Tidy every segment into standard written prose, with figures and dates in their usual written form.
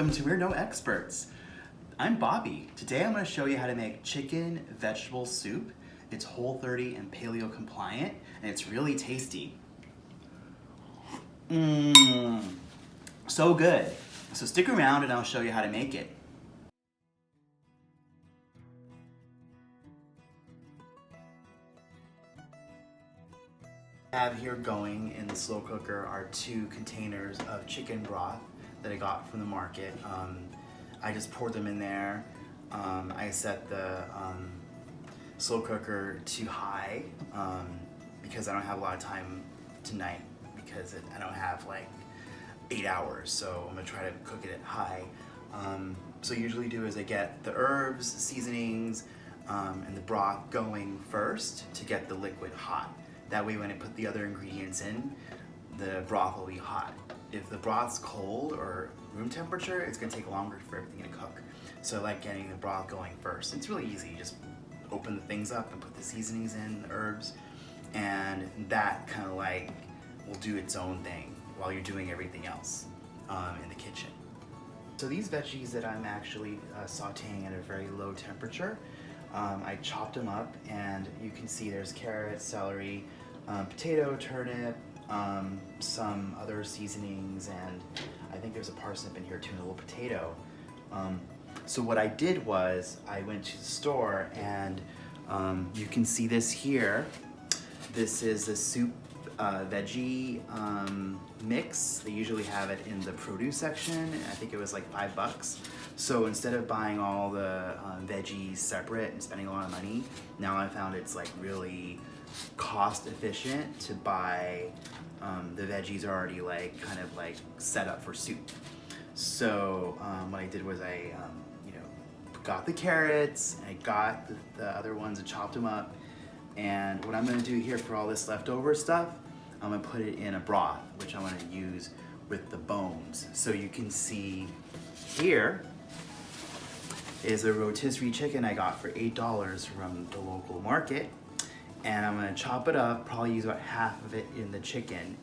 Welcome to We're No Experts. I'm Bobby. Today I'm going to show you how to make chicken vegetable soup. It's Whole30 and Paleo compliant, and it's really tasty. So good. So stick around and I'll show you how to make it. I have here going in the slow cooker are 2 containers of chicken broth that I got from the market. I just poured them in there. I set the slow cooker to high because I don't have a lot of time tonight because I don't have like 8 hours, so I'm gonna try to cook it at high. So usually do is I get the herbs, seasonings, and the broth going first to get the liquid hot. That way when I put the other ingredients in, the broth will be hot. If the broth's cold or room temperature, it's gonna take longer for everything to cook. So I like getting the broth going first. It's really easy, just open the things up and put the seasonings in, the herbs, and that kind of like will do its own thing while you're doing everything else in the kitchen. So these veggies that I'm actually sauteing at a very low temperature, I chopped them up and you can see there's carrots, celery, potato, turnip, some other seasonings, and I think there's a parsnip in here too, and a little potato. So what I did was I went to the store and you can see this here. This is a soup veggie mix. They usually have it in the produce section. I think it was like $5. So instead of buying all the veggies separate and spending a lot of money, now I found it's like really cost efficient to buy the veggies are already like kind of like set up for soup. So what I did was I got the carrots, I got the other ones and chopped them up, and what I'm going to do here for all this leftover stuff, I'm going to put it in a broth, which I'm going to use with the bones. So you can see here is a rotisserie chicken I got for $8 from the local market, and I'm going to chop it up, probably use about half of it in the chicken,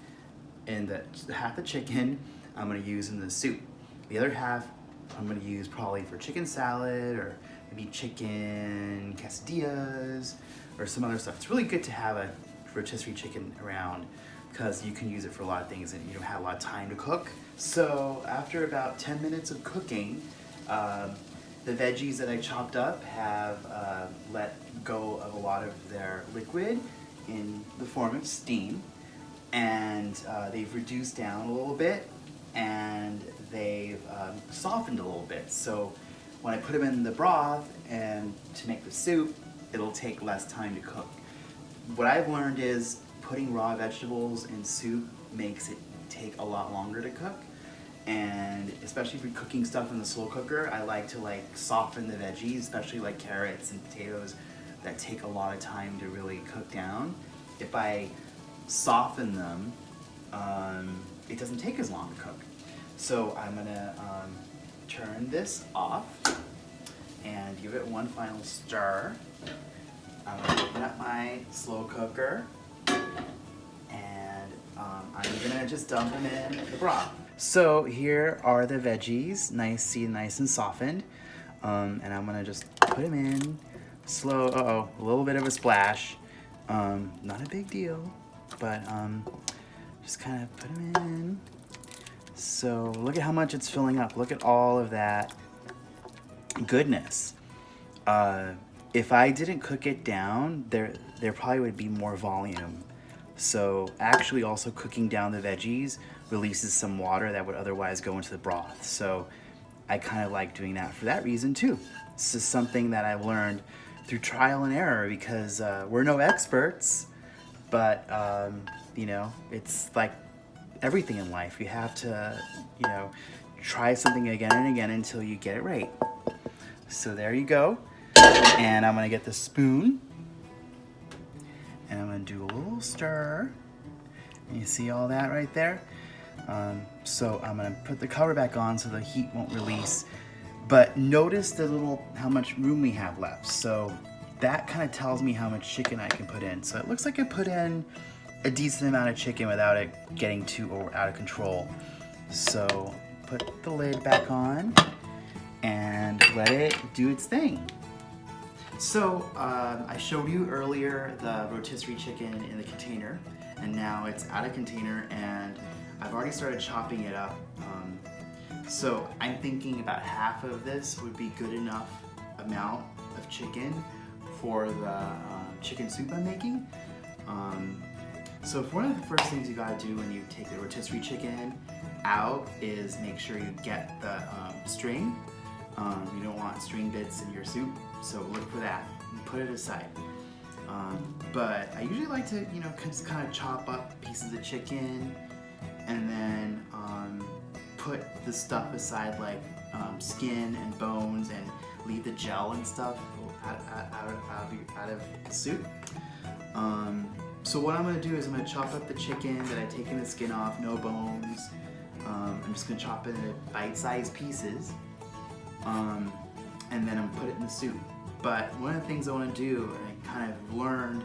and half the chicken I'm going to use in the soup. The other half I'm going to use probably for chicken salad or maybe chicken quesadillas or some other stuff. It's really good to have a rotisserie chicken around because you can use it for a lot of things and you don't have a lot of time to cook. So after about 10 minutes of cooking, the veggies that I chopped up have let go of a lot of their liquid in the form of steam, and they've reduced down a little bit, and they've softened a little bit. So when I put them in the broth and to make the soup, it'll take less time to cook. What I've learned is putting raw vegetables in soup makes it take a lot longer to cook. And especially if you're cooking stuff in the slow cooker, I like to like soften the veggies, especially like carrots and potatoes that take a lot of time to really cook down. If I soften them, it doesn't take as long to cook. So I'm gonna turn this off and give it one final stir. I'm gonna open up my slow cooker and I'm gonna just dump them in the broth. So here are the veggies, nice and softened, and I'm gonna just put them in slow. A little bit of a splash, not a big deal, but just kind of put them in. So look at how much it's filling up. Look at all of that goodness. If I didn't cook it down, there probably would be more volume. So actually also cooking down the veggies releases some water that would otherwise go into the broth. So I kind of like doing that for that reason too. This is something that I've learned through trial and error because we're no experts, but it's like everything in life. You have to, try something again and again until you get it right. So there you go. And I'm gonna get the spoon and I'm gonna do a little stir. You see all that right there? So I'm gonna put the cover back on so the heat won't release. But notice how much room we have left. So that kind of tells me how much chicken I can put in. So it looks like I put in a decent amount of chicken without it getting too out of control. So put the lid back on and let it do its thing. So I showed you earlier the rotisserie chicken in the container, and now it's out of container and I've already started chopping it up. So I'm thinking about half of this would be good enough amount of chicken for the chicken soup I'm making. So one of the first things you gotta do when you take the rotisserie chicken out is make sure you get the string. You don't want string bits in your soup, so look for that and put it aside. But I usually like to, just kind of chop up pieces of chicken and then put the stuff aside, like skin and bones, and leave the gel and stuff out of the soup. So what I'm gonna do is I'm gonna chop up the chicken that I've taken the skin off, no bones. I'm just gonna chop it into bite-sized pieces, and then I'm gonna put it in the soup. But one of the things I wanna do, and I kind of learned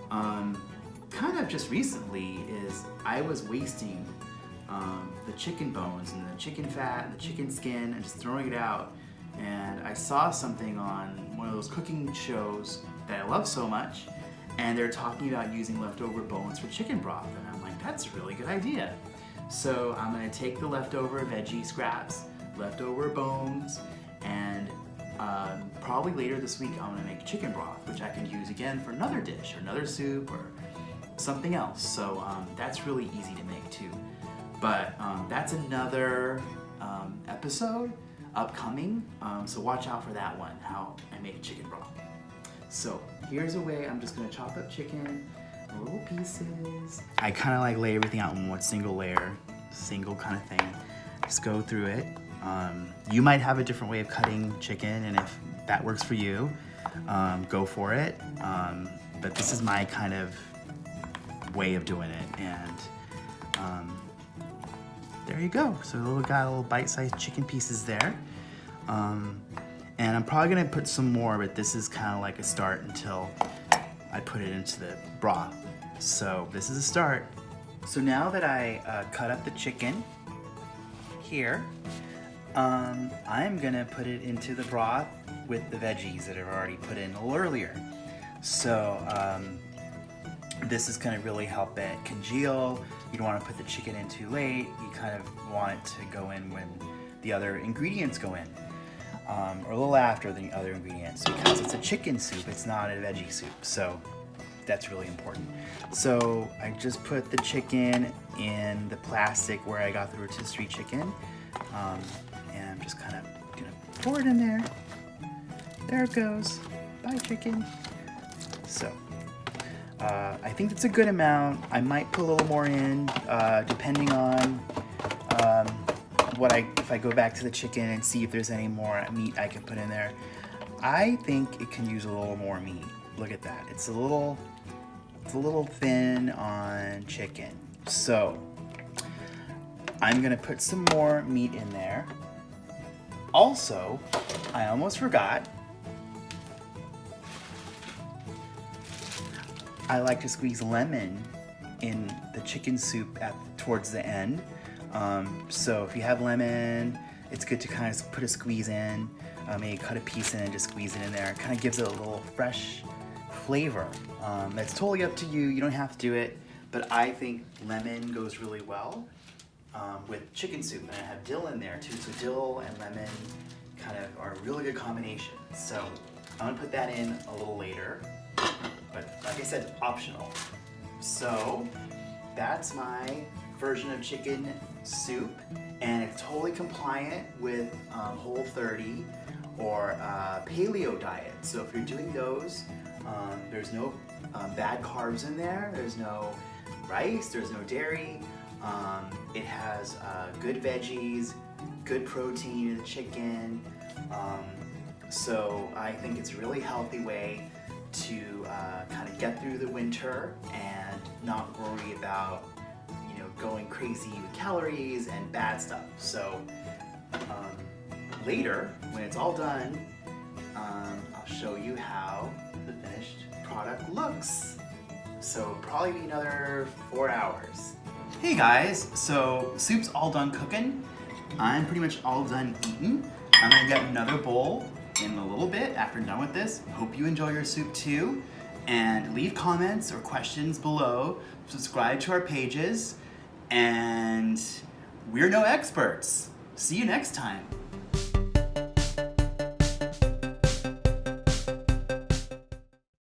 kind of just recently, is I was wasting the chicken bones and the chicken fat and the chicken skin and just throwing it out. And I saw something on one of those cooking shows that I love so much, and they're talking about using leftover bones for chicken broth, and I'm like, that's a really good idea. So I'm gonna take the leftover veggie scraps, leftover bones, and probably later this week I'm gonna make chicken broth, which I can use again for another dish or another soup or something else. So that's really easy to make too. But that's another episode upcoming, so watch out for that one, how I make chicken broth. So here's a way I'm just gonna chop up chicken in little pieces. I kind of like lay everything out in one single layer, single kind of thing. Just go through it. You might have a different way of cutting chicken, and if that works for you, go for it. But this is my kind of way of doing it, and there you go. So got little bite-sized chicken pieces there. And I'm probably gonna put some more, but this is kind of like a start until I put it into the broth. So this is a start. So now that I cut up the chicken here, I'm gonna put it into the broth with the veggies that I've already put in a little earlier. So this is gonna really help it congeal. You don't wanna put the chicken in too late. You kind of want it to go in when the other ingredients go in. Or a little after the other ingredients, because it's a chicken soup, it's not a veggie soup, so that's really important. So I just put the chicken in the plastic where I got the rotisserie chicken, and I'm just kind of gonna pour it in there. There it goes. Bye, chicken. So I think that's a good amount. I might put a little more in, depending on if I go back to the chicken and see if there's any more meat I can put in there. I think it can use a little more meat. Look at that. It's a little thin on chicken. So I'm gonna put some more meat in there. Also, I almost forgot, I like to squeeze lemon in the chicken soup towards the end. So if you have lemon, it's good to kind of put a squeeze in, maybe cut a piece in and just squeeze it in there. It kind of gives it a little fresh flavor. It's totally up to you. You don't have to do it, but I think lemon goes really well with chicken soup. And I have dill in there too, so dill and lemon kind of are a really good combination. So I'm gonna put that in a little later, but like I said, optional. So that's my version of chicken soup, and it's totally compliant with Whole30 or Paleo diet. So if you're doing those, there's no bad carbs in there, there's no rice, there's no dairy. It has good veggies, good protein in the chicken. So I think it's a really healthy way to kind of get through the winter and not worry about going crazy with calories and bad stuff. So later, when it's all done, I'll show you how the finished product looks. So probably be another 4 hours. Hey guys, so soup's all done cooking, I'm pretty much all done eating. I'm gonna get another bowl in a little bit after I'm done with this. Hope you enjoy your soup too. And leave comments or questions below. Subscribe to our pages. And we're no experts. See you next time.